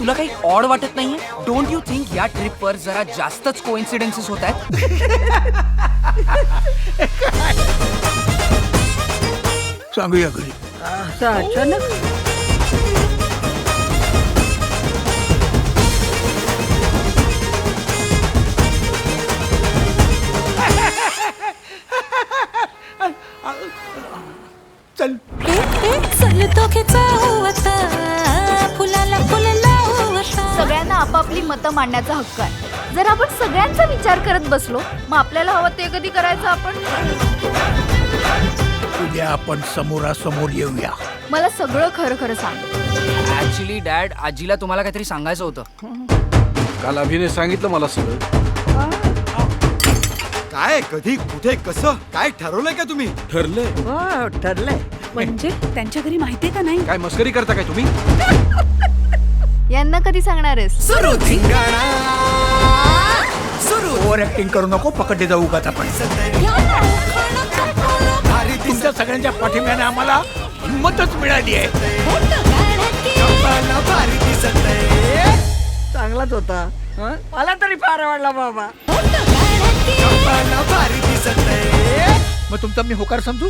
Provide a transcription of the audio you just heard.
तुला काही ऑड वाटत नाहीये? डोंट यू थिंक या ट्रिपवर जरा जास्तच कोइन्सिडेन्सेस होत आहेत? सांगूया घरी. असं अचानक चल. सगळ्यांना आपापली मतं मांडण्याचा हक्क आहे. जर आपण सगळ्यांचा विचार करत बसलो मग आपल्याला हवं ते कधी करायचं आपण? उद्या आपण समोरासमोर येऊया. मला सगळं खरं खरं सांग. ऍक्च्युली डॅड, आजीला तुम्हाला काहीतरी सांगायचं होतं. काल अभिने सांगितलं मला सगळं. काय, कधी, कुठे, कसं, काय ठरवलंय का तुम्ही? ठरलंय. हो ठरलंय. म्हणजे त्यांच्या घरी माहितीये का नाही? काय मस्करी करता काय तुम्ही? यांना कधी सांगणार आहेस? ओव्हर ऍक्टिंग करू नको, पकडले जाऊ का आपण. तुमच्या सगळ्यांच्या पाठिंब्याने आम्हाला हिंमतच मिळाली आहे. चांगलाच होता. हं? मला तरी फार आवडला बाबा. मग तुमचा मी होकार समजू?